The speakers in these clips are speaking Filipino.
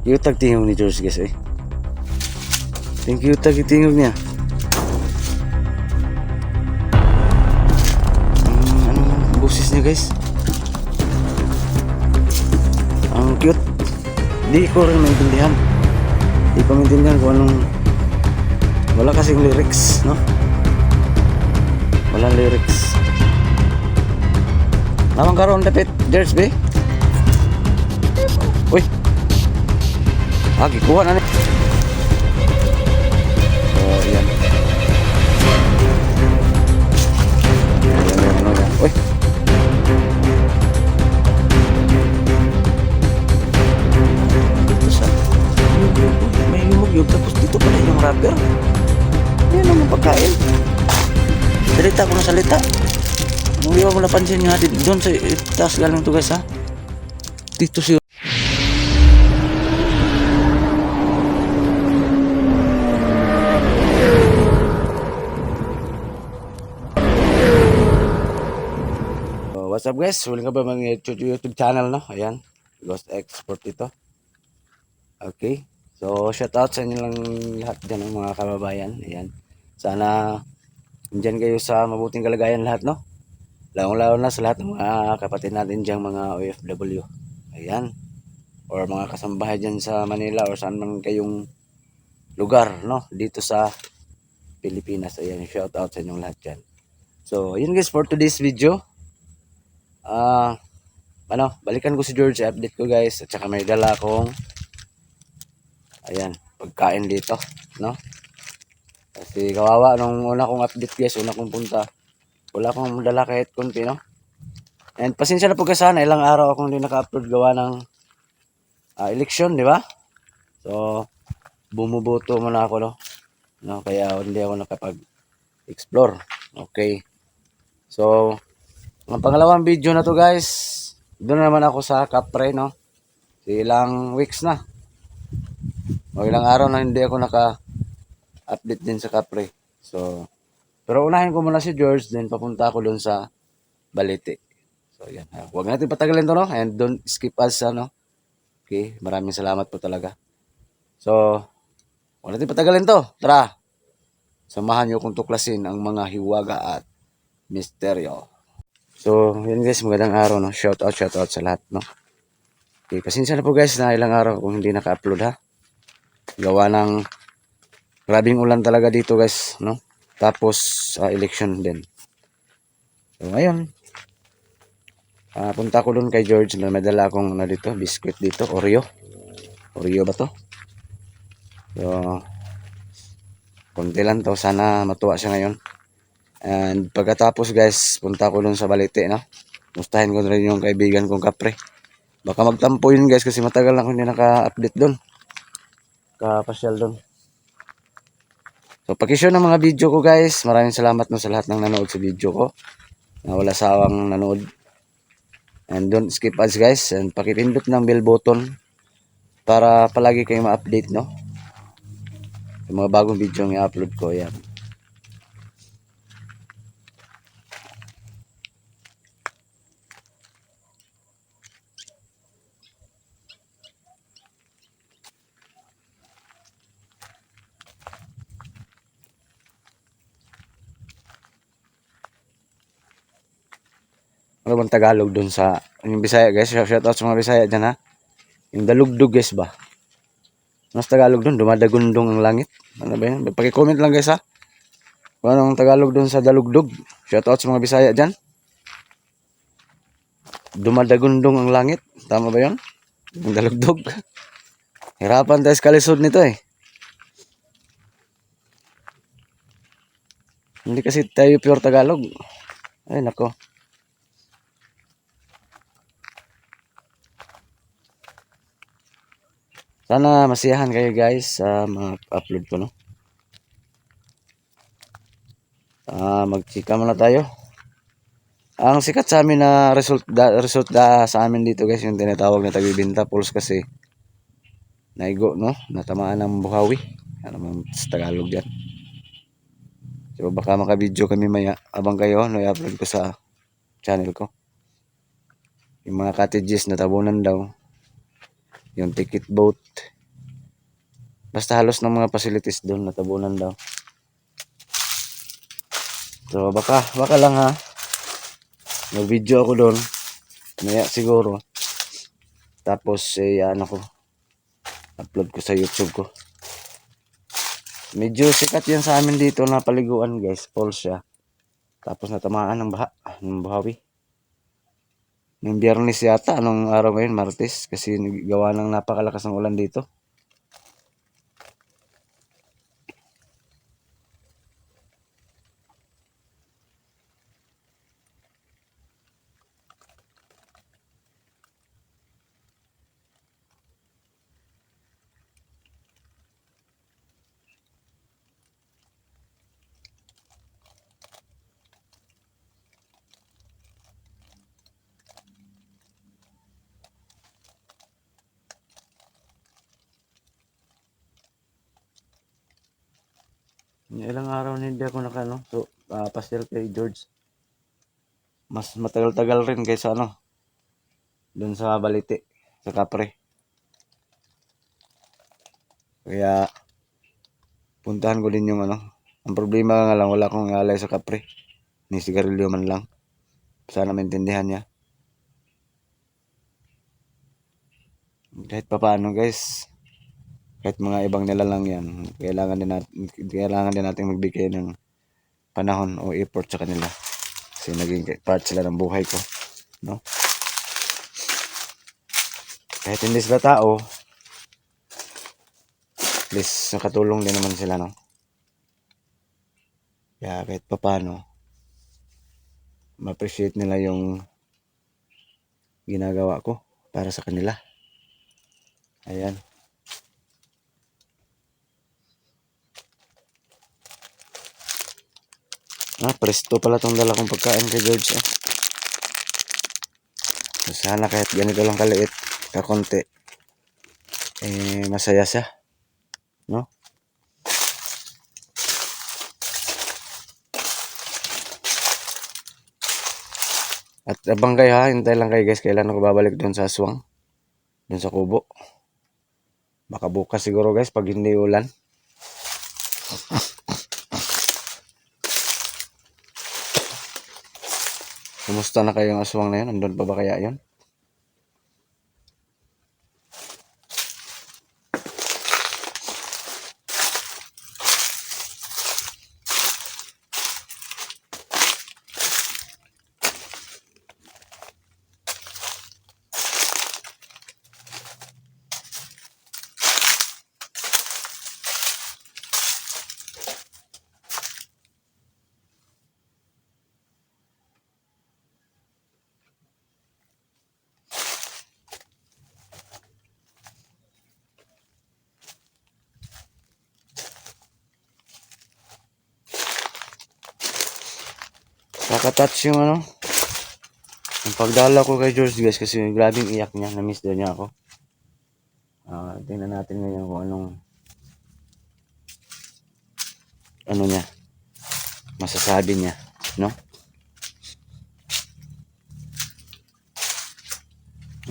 Yutag tingog ni George guys eh. Thank you tag tingog niya. Anong boses niya guys? Ang cute. Di ko rin maintindihan. Di ko maintindihan kung anong... Wala kasing lyrics, no? Walang lyrics. Namang karoon dapat, George be? Uy! Gikuha na ni. Oh, yan. Uy! Dito sa... May yumug-yug, tapos dito pala yung rubber. Yan ang pagkain. Salita ko na salita. Nung di mo napansin nga doon sa taas galing to guys ha. Dito si what's up guys? Huling ka ba mga YouTube channel no? Ayan. Ghost Export ito. Okay. So shout out sa inyo lang lahat dyan ng mga kababayan. Ayan. Sana andyan kayo sa mabuting kalagayan lahat no? Lalo na sa lahat ng mga kapatid natin dyan mga OFW. Ayan. Or mga kasambahay dyan sa Manila or saan man kayong lugar no? Dito sa Pilipinas. Ayan. Shout out sa inyong lahat dyan. So yun guys for today's video. Balikan ko si George, update ko guys, at saka may dala akong ayan, pagkain dito, no? Kasi kawawa nung una kong update guys, una kong punta, wala akong dala kahit konti, no? And pasensya na po kasi sana, ilang araw akong hindi naka-upload gawa ng election, di ba? So, bumuboto muna ako, no? Kaya hindi ako nakapag-explore. Okay. So, ang pangalawang video na to guys, doon naman ako sa Capre no. Ilang weeks na. O ilang araw na hindi ako naka-update din sa Capre. So, pero unahin ko muna si George, then papunta ako doon sa Balete. So, yan. Huwag natin patagalin to no. And don't skip us no. Okay, maraming salamat po talaga. So, huwag natin patagalin to. Tara. Samahan niyo kong tuklasin ang mga hiwaga at misteryo. So, yun guys, magandang araw, no? Shout out sa lahat, no? Okay, pasensya na po guys na ilang araw kung hindi naka-upload ha. Gawa ng grabing ulan talaga dito guys, no? Tapos, election din. So, ngayon, punta ko doon kay George na may dala akong dito, biscuit dito, Oreo. Oreo ba to? So, konti lang to, sana matuwa siya ngayon. And pagkatapos guys, punta ko dun sa Balete, no? Mustahin ko rin yung kaibigan kong Kapre. Baka magtampo yun guys kasi matagal na ako hindi naka-update dun. Kapasyal dun. So pakishare ng mga video ko guys. Maraming salamat no sa lahat ng nanood sa video ko. Na wala sawang nanood. And don't skip ads guys. And pakipindot ng bell button para palagi kayong ma-update no. Yung mga bagong video yung i-upload ko. Yan. Ano bang Tagalog dun sa yung Bisaya guys? Shout out sa mga Bisaya dyan ha. Yung dalugdog guys ba? Mas Tagalog dun, dumadagundong ang langit. Ano ba yun? Paki-comment lang guys ha. Kung anong Tagalog dun sa dalugdog. Shout out sa mga Bisaya dyan. Dumadagundong ang langit. Tama ba yun? Yung dalugdog. Hirapan tayo sa kalisod nito eh. Hindi kasi tayo pure Tagalog. Ay nako. Sana masiyahan kayo guys sa mga upload ko no. Magchika muna tayo. Ang sikat sa amin na result sa amin dito guys yung tinatawag na tagbibinta pulse kasi naigo no, natamaan ng buhawi. Ano man sa Tagalog yan. So baka maka-video kami maya abang kayo no i-upload ko sa channel ko. Yung mga cottages na tabunan daw. Yung ticket boat. Basta halos ng mga facilities doon natabunan daw. So baka lang ha. Mag-video ako doon. Maya siguro. Tapos ano ko, upload ko sa YouTube ko. Medyo sikat yan sa amin dito na paliguan guys. Falls siya. Tapos natamaan ng baha. Ng buhawi. Ng Biyernes yata. Anong araw ngayon? Martes. Kasi gawa ng napakalakas ng ulan dito. Ilang araw na hindi ako nakano. So, pastel kay George. Mas matagal-tagal rin kaysa ano. Doon sa Balite. Sa Kapre. Kaya, puntahan ko din yung ano. Ang problema nga lang, wala akong alay sa Kapre. Ni sigarilyo man lang. Sana maintindihan niya. Kahit pa paano guys. Kahit mga ibang nila lang yan. Kailangan din natin magbigay ng panahon o effort sa kanila. Kasi naging part sila ng buhay ko. No? Kahit hindi sila tao, at least nakatulong din naman sila, no? Kaya kahit pa paano, ma-appreciate nila yung ginagawa ko para sa kanila. Ayan. Presto pala tong dala kong pagkain kay George. So, sana kahit ganito lang kaliit, kakonti, masaya siya. No? At abang kayo ha, hintay lang kayo guys, kailan ako babalik doon sa aswang. Doon sa kubo. Baka bukas siguro guys, pag hindi ulan. Kumusta na kayong aswang na yun? Andun pa ba kaya yun? Nakatouch yung ano. Yung pagdala ko kay George guys, kasi grabing iyak niya. Na-miss daw niya ako. Tingnan natin ngayon kung ano niya, masasabi niya, no?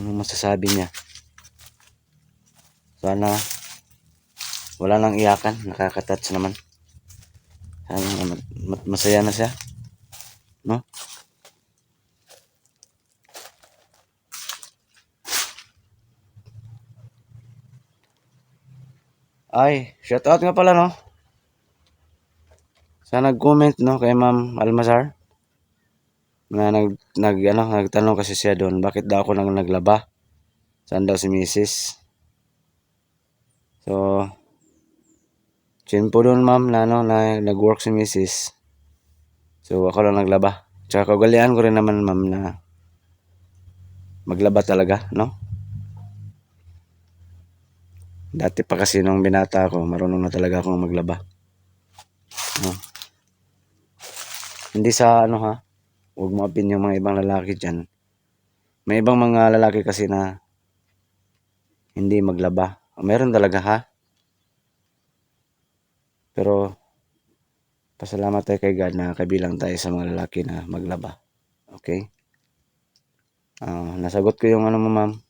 Anong masasabi niya? Sana wala nang iyakan, nakaka-touch naman. Sana masaya na siya, no? Ay, shout out nga pala, no? Sa nag-comment, no, kay Ma'am Almazar. Na nagtanong kasi siya doon, bakit daw ako naglaba? Saan daw si Mrs. So, po doon ma'am na nag-work si Mrs. So, ako lang naglaba. Tsaka kagalian ko rin naman ma'am na maglaba talaga, no? Dati pa kasi nung binata ako, marunong na talaga akong maglaba. No? Hindi sa ha, huwag mo opinion yung mga ibang lalaki dyan. May ibang mga lalaki kasi na hindi maglaba. Meron talaga ha. Pero pasalamat tayo kay God na kabilang tayo sa mga lalaki na maglaba. Okay? Nasagot ko yung mo ma'am.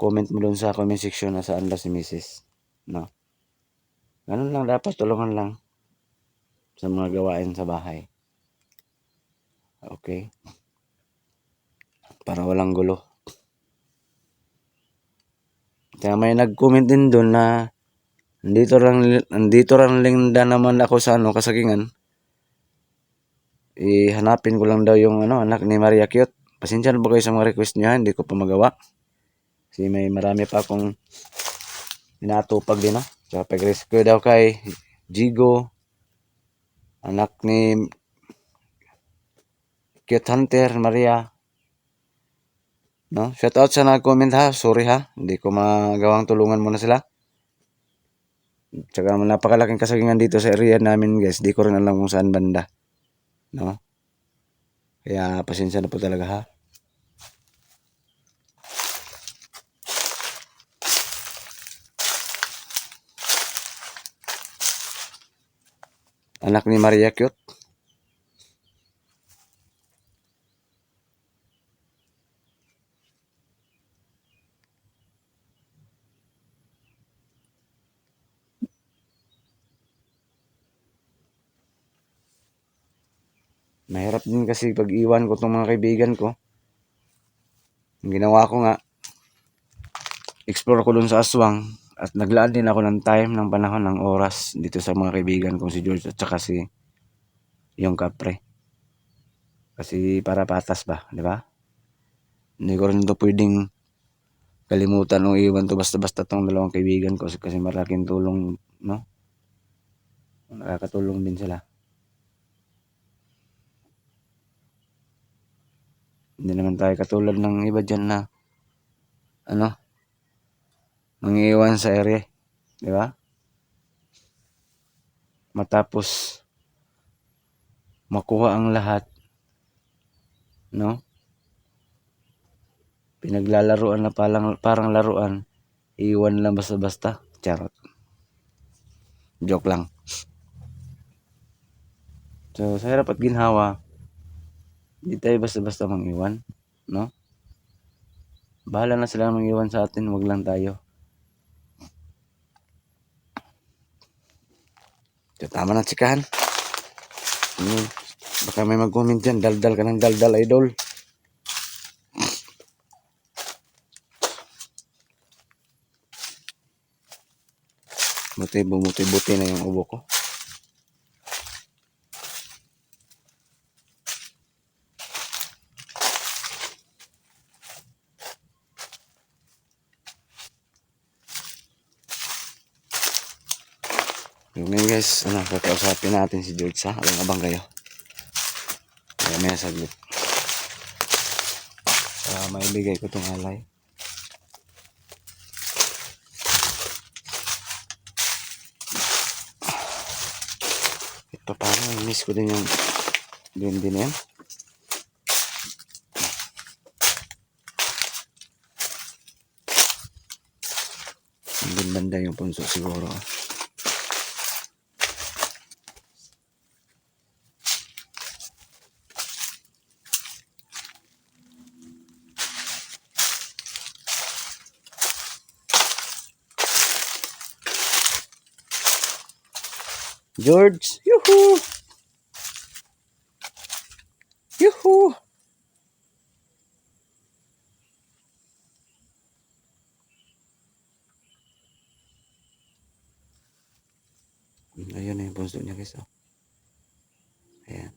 comment mo doon sa comment section na saan ba si Mrs. No? Ganun lang dapat, tulungan lang sa mga gawain sa bahay. Okay? Para walang gulo. Kaya may nag-comment din doon na andito lang linda naman ako sa kasagingan. Hanapin ko lang daw yung anak ni Maria Cute. Pasensya na po kayo sa mga request niya, hindi ko pa magawa. Kasi may marami pa akong inatupag din, no? So, pag-rescue daw kay Jigo, anak ni Cute Hunter, Maria. No? Shout out sa nag-comment ha. Sorry ha. Hindi ko magawang tulungan muna sila. Tsaka napakalaking kasagingan dito sa area namin guys. Di ko rin alam kung saan banda. No? Kaya pasensya na po talaga ha. Anak ni Maria Cute. Mahirap din kasi pag iwan ko itong mga kaibigan ko. Ang ginawa ko nga, explore ko dun sa aswang at naglaan din ako ng time, ng panahon, ng oras dito sa mga kaibigan kong si George at saka si yung kapre. Kasi para patas ba, di ba? Hindi ko rin ito pwedeng kalimutan o iwan to basta-basta tong dalawang kaibigan ko kasi malaking tulong, no? Nakakatulong din sila. Hindi naman tayo katulad ng iba dyan na mangiiwan sa ere, di ba? Matapos makuha ang lahat, no? Pinaglalaruan na parang laruan, iwan lang basta-basta. Charot. Joke lang. So, sa hirap at ginhawa, hindi tayo basta-basta mangiwan, no? Bahala na sila mangiwan sa atin, wag lang tayo. So, tama na tsikahan. Baka may mag-comment dyan, daldal ka ng daldal, idol. Buti na yung ubo ko. Ngayon guys, kakausapin natin si George ha. Abang kayo. Kaya may saglit. May bigay ko itong alay. Ito parang miss ko din yung din yan. Hindi banda yung punso siguro. George, yuhu! Yuhu! Ayun na yung punso niya guys. Oh. Ayan.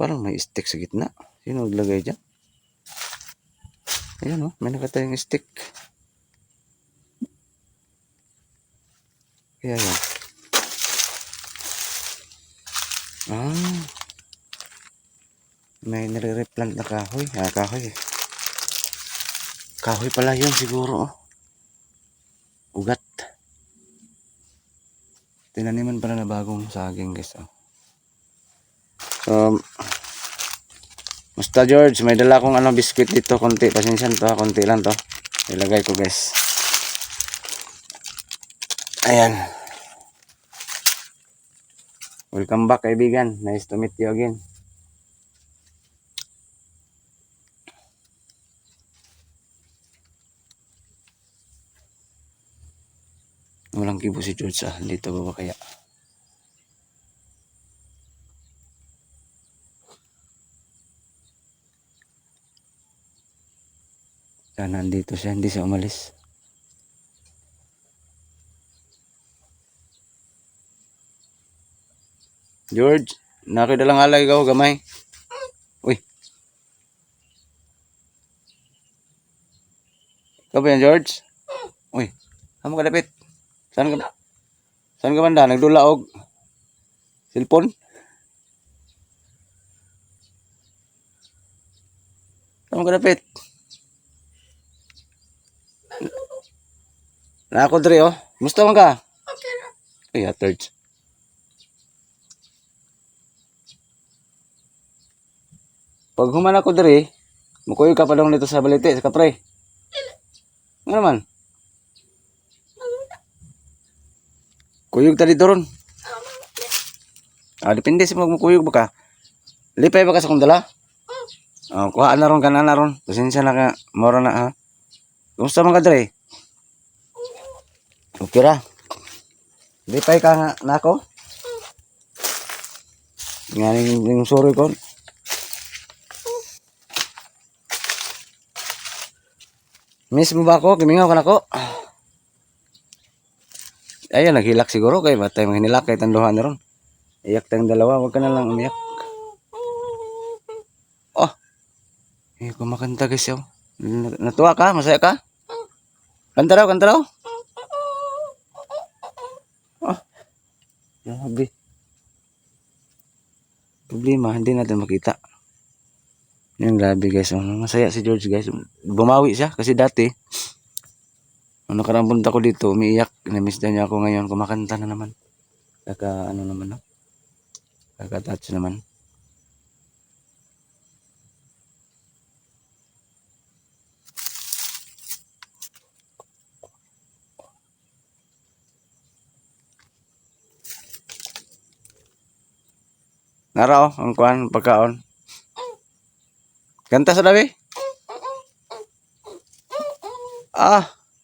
Parang may stick sa gitna. Sino naglagay dyan? Ayan oh, may nakatayang stick. Kaya yan. May nire-replant na kahoy. Kahoy. Kahoy pala yun siguro. Oh. Ugat. Tinaniman pala na bagong saging guys. Oh. So, musta George, may dala akong biskuit dito, konti, pasensya to, konti lang to. Ilagay ko guys. Ayan. Welcome back kaibigan. Nice to meet you again. tangki po si George dito ba kaya? Sana nandito siya, hindi siya umalis. George, nakidalang alay ka gamay. Uy. Ikaw ba yan, George? Uy, amo ka dapit. Saan ka banda? Nagdula og cellphone? Amo ka dapit. Na ako dre oh. Musta man ka? Okay ra. Ay, George. Pag human ako dre, mukuy ka pa dong dito sa balite, sa kapre. Ano naman? Kuyog ta dito ron. Depende sa magmukuyog ba ka. Lipay ba ka sa kong dala? Kuhaan na ron ka na ron. Pasensya na ka. Mora na ha. Kumusta man ka dre? Okay ra. Lipay ka nga na ako? Nga yung sorry ko. Miss mo ba ako? Kimingaw ka na ako? Ayun, naghilak siguro kay batay mga hinilak kay tanduhan na ron. Iyak tayong dalawa, wag ka na lang umiyak. Oh, kumakanta guys yun. Natuwa ka? Masaya ka? Kanta raw, kanta raw. Oh, grabe. Problema, hindi natin makita. Yung grabe guys, masaya si George guys. Bumawi siya kasi dati, nakarang punta ko dito, umiiyak. Namiss na niya ako ngayon, kumakanta na naman. Ano naman, no? Touch naman. Nara ang kuan, pagkaon. Kanta sa dabi?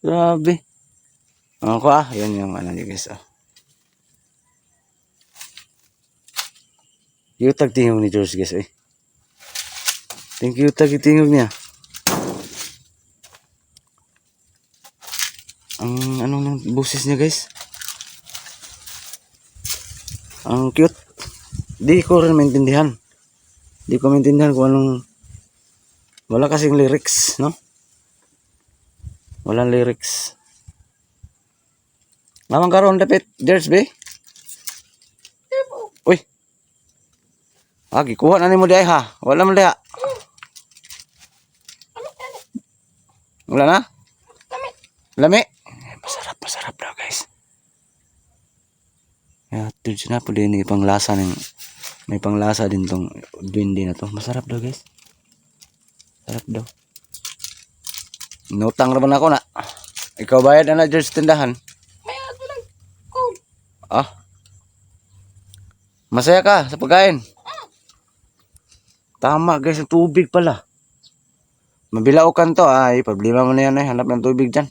Grabe. Ako yun yung ano niya guys. Yung tagtingog ni George guys eh. Thank you tagtingog niya. Ang anong boses niya guys. Ang cute. Di ko rin maintindihan. Di ko maintindihan kung anong wala kasing lyrics, no? Walang lyrics. Mamang karon dapit, George be? Uy. Gikuha na nimo di ay ha. Wala man diha. Wala na? Lami. Masarap daw guys. George na po din panglasa ng may panglasa din tong duwende na to. Masarap daw guys. Sarap daw. Inutang naman ako na. Ikaw bayad na George tindahan. Mayad lang. Cool. Masaya ka sa pagkain. Tama guys, ang tubig pala. Mabilaukan to problema mo na yan hanap ng tubig dyan.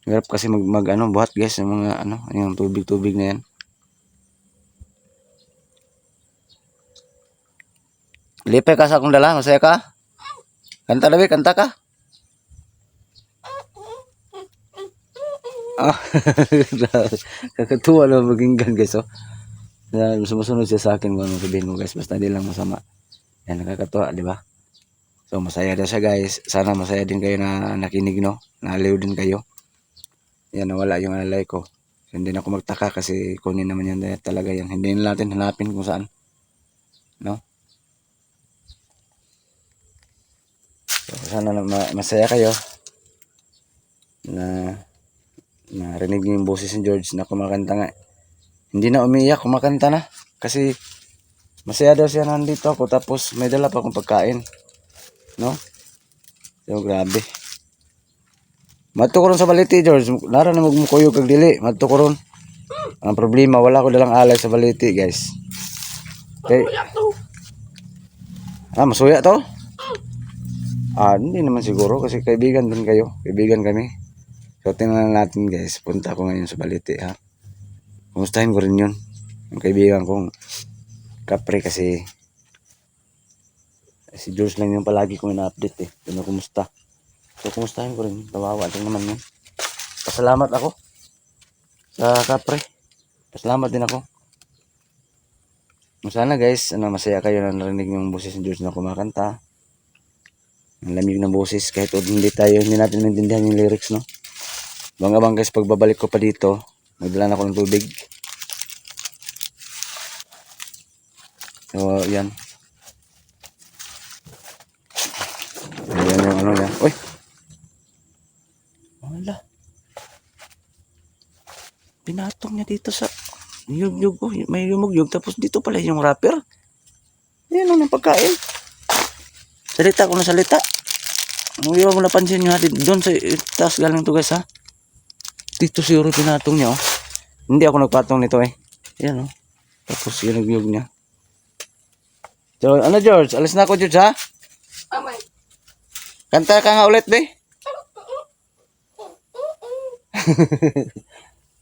Hirap kasi buhat guys yung mga yung tubig na yan. Lipay ka sa akong dala, masaya ka? Kanta labi, kanta ka? Kakatuwa lang maginggan guys sumusunod siya sa akin kung ano sabihin mo guys, basta di lang masama. Yan, nakakatuwa, di ba? So masaya na siya guys. Sana masaya din kayo na nakinig, no? Naaliw din kayo. Yan, nawala yung alay ko. So, hindi na ako magtaka kasi kunin naman yan talaga yan. Hindi na natin hanapin kung saan, no? Sana masaya kayo na narinig niyo yung boses ni George na kumakanta nga. Hindi na umiiyak, kumakanta na. Kasi masaya daw siya nandito ako tapos may dala pa akong pagkain. No? So grabe. Madto ko ron sa baliti George. Nara na magmukuyog kag dili. Madto ko ron. Ang problema, wala ko dalang alay sa baliti guys. Okay. Masuya to? Hindi naman siguro kasi kaibigan din kayo. Kaibigan kami. So, tingnan natin guys. Punta ako ngayon sa Balite, ha. Kumustahin ko rin yun. Yung kaibigan kong Kapre kasi si George lang yung palagi kong ina-update eh. Kung kumusta. So, kumustahin ko rin. Kawawa din naman yun. Pasalamat ako sa Kapre. Pasalamat din ako. Sana guys, masaya kayo na narinig yung boses ni George na kumakanta. Ang lamig ng boses kahit hindi natin maintindihan yung lyrics, no? Abang-abang guys, pagbabalik ko pa dito, magdala na ako ng tubig. So, yan. Ayan yung ano niya. Uy! Wala. Pinatong niya dito sa yug-yug ko. May yumug-yug. Tapos dito pala yung wrapper. Ayan ang pagkain. Salita ko na salita. Ang iwan mo napansin nyo ha. Doon sa taas galing to guys ha. Dito siguro pinatong niya oh. Hindi ako nagpatong nito eh. Ayan oh. Tapos yug-yug niya. So, ano George? Alis na ako George ha? Amay. Kanta ka nga ulit be.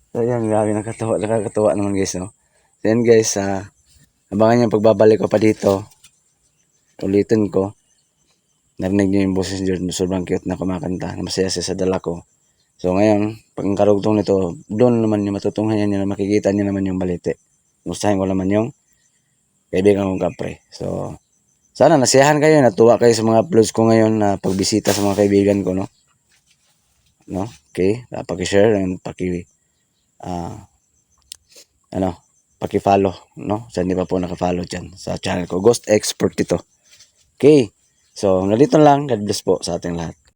So yan, grabe nakakatawa naman guys, no? So yan guys, abangan yung pagbabalik ko pa dito. Ulitin ko. Narinig niyo yung boses ni George, sobrang cute na kumakanta, na masaya siya sa dala ko. So ngayon, pag karugtong nito, doon naman yung matutunghayan niyo na makikita niyo naman yung Balite. Gustahin ko naman yung kaibigan kong Kapre. So, sana nasiyahan kayo, natuwa kayo sa mga uploads ko ngayon na pagbisita sa mga kaibigan ko, no? No? Okay? Paki-share and paki-follow, no? Sa hindi pa po naka-follow dyan sa channel ko. Ghost Expert ito. Okay. So, nandito lang. God bless po sa ating lahat.